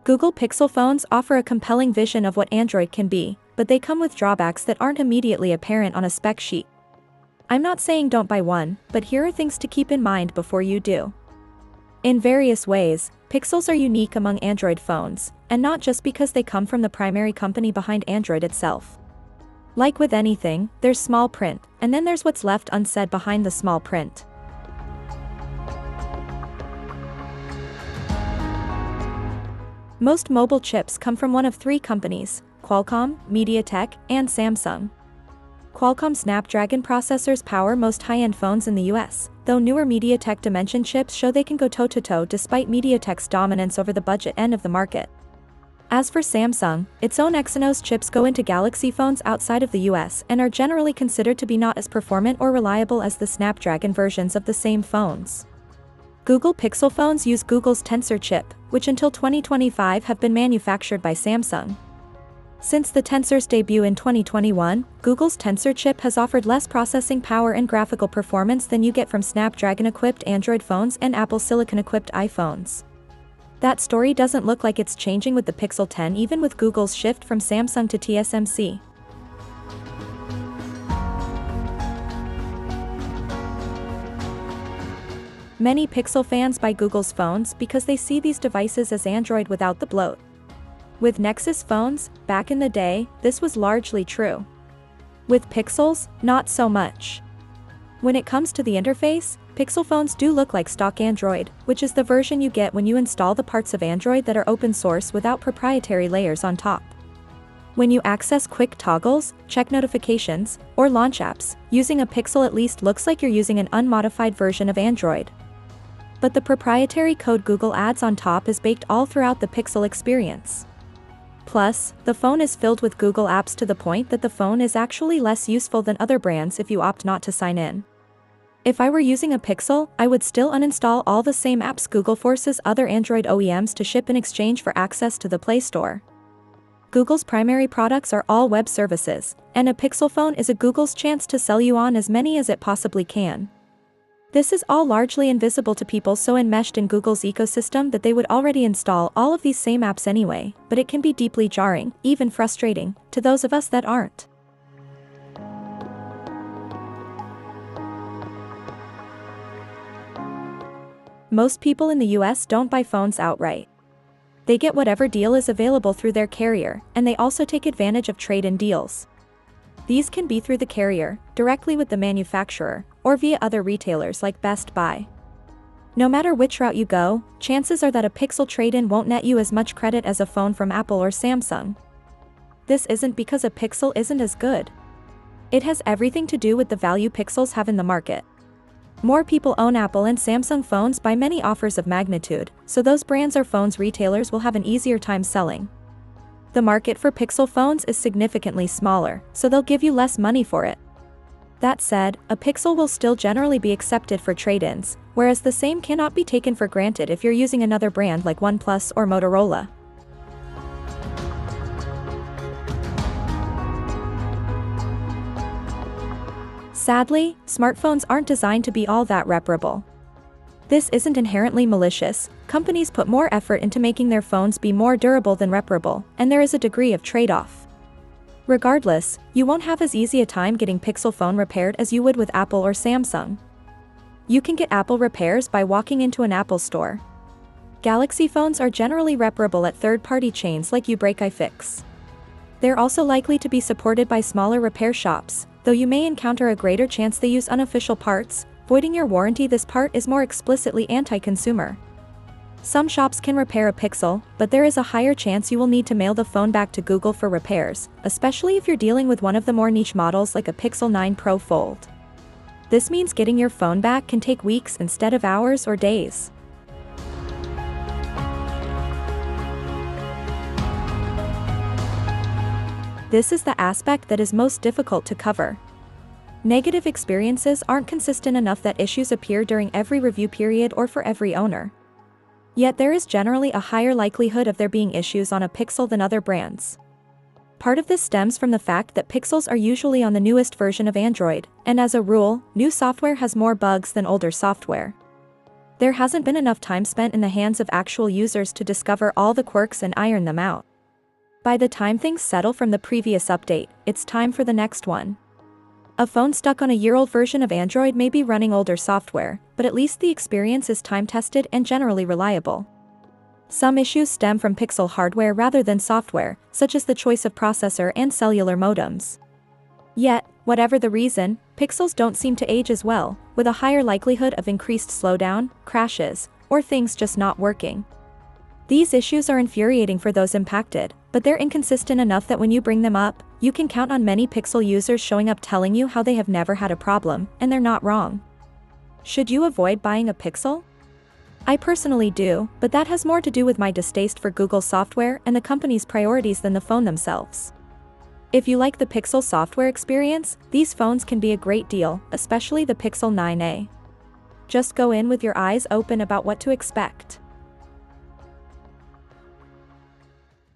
Google Pixel phones offer a compelling vision of what Android can be, but they come with drawbacks that aren't immediately apparent on a spec sheet. I'm not saying don't buy one, but here are things to keep in mind before you do. In various ways, Pixels are unique among Android phones, and not just because they come from the primary company behind Android itself. Like with anything, there's small print, and then there's what's left unsaid behind the small print. Most mobile chips come from one of three companies: Qualcomm, MediaTek, and Samsung. Qualcomm Snapdragon processors power most high-end phones in the US, though newer MediaTek Dimensity chips show they can go toe-to-toe despite MediaTek's dominance over the budget end of the market. As for Samsung, its own Exynos chips go into Galaxy phones outside of the US and are generally considered to be not as performant or reliable as the Snapdragon versions of the same phones. Google Pixel phones use Google's Tensor chip, which until 2025 have been manufactured by Samsung. Since the Tensor's debut in 2021, Google's Tensor chip has offered less processing power and graphical performance than you get from Snapdragon-equipped Android phones and Apple Silicon-equipped iPhones. That story doesn't look like it's changing with the Pixel 10, even with Google's shift from Samsung to TSMC. Many Pixel fans buy Google's phones because they see these devices as Android without the bloat. With Nexus phones, back in the day, this was largely true. With Pixels, not so much. When it comes to the interface, Pixel phones do look like stock Android, which is the version you get when you install the parts of Android that are open source without proprietary layers on top. When you access quick toggles, check notifications, or launch apps, using a Pixel at least looks like you're using an unmodified version of Android. But the proprietary code Google adds on top is baked all throughout the Pixel experience. Plus, the phone is filled with Google apps to the point that the phone is actually less useful than other brands if you opt not to sign in. If I were using a Pixel, I would still uninstall all the same apps Google forces other Android OEMs to ship in exchange for access to the Play Store. Google's primary products are all web services, and a Pixel phone is a Google's chance to sell you on as many as it possibly can. This is all largely invisible to people so enmeshed in Google's ecosystem that they would already install all of these same apps anyway, but it can be deeply jarring, even frustrating, to those of us that aren't. Most people in the US don't buy phones outright. They get whatever deal is available through their carrier, and they also take advantage of trade-in deals. These can be through the carrier, directly with the manufacturer, or via other retailers like Best Buy. No matter which route you go, chances are that a Pixel trade-in won't net you as much credit as a phone from Apple or Samsung. This isn't because a Pixel isn't as good. It has everything to do with the value Pixels have in the market. More people own Apple and Samsung phones by many offers of magnitude, so those brands or phones retailers will have an easier time selling. The market for Pixel phones is significantly smaller, so they'll give you less money for it. That said, a Pixel will still generally be accepted for trade-ins, whereas the same cannot be taken for granted if you're using another brand like OnePlus or Motorola. Sadly, smartphones aren't designed to be all that reparable. This isn't inherently malicious. Companies put more effort into making their phones be more durable than reparable, and there is a degree of trade-off. Regardless, you won't have as easy a time getting Pixel phone repaired as you would with Apple or Samsung. You can get Apple repairs by walking into an Apple store. Galaxy phones are generally reparable at third-party chains like YouBreak-iFix. They're also likely to be supported by smaller repair shops, though you may encounter a greater chance they use unofficial parts, voiding your warranty. This part is more explicitly anti-consumer. Some shops can repair a Pixel, but there is a higher chance you will need to mail the phone back to Google for repairs, especially if you're dealing with one of the more niche models like a Pixel 9 Pro Fold. This means getting your phone back can take weeks instead of hours or days. This is the aspect that is most difficult to cover. Negative experiences aren't consistent enough that issues appear during every review period or for every owner. Yet there is generally a higher likelihood of there being issues on a Pixel than other brands. Part of this stems from the fact that Pixels are usually on the newest version of Android, and as a rule, new software has more bugs than older software. There hasn't been enough time spent in the hands of actual users to discover all the quirks and iron them out. By the time things settle from the previous update, it's time for the next one. A phone stuck on a year-old version of Android may be running older software, but at least the experience is time-tested and generally reliable. Some issues stem from Pixel hardware rather than software, such as the choice of processor and cellular modems. Yet, whatever the reason, Pixels don't seem to age as well, with a higher likelihood of increased slowdown, crashes, or things just not working. These issues are infuriating for those impacted, but they're inconsistent enough that when you bring them up, you can count on many Pixel users showing up telling you how they have never had a problem, and they're not wrong. Should you avoid buying a Pixel? I personally do, but that has more to do with my distaste for Google software and the company's priorities than the phone themselves. If you like the Pixel software experience, these phones can be a great deal, especially the Pixel 9a. Just go in with your eyes open about what to expect.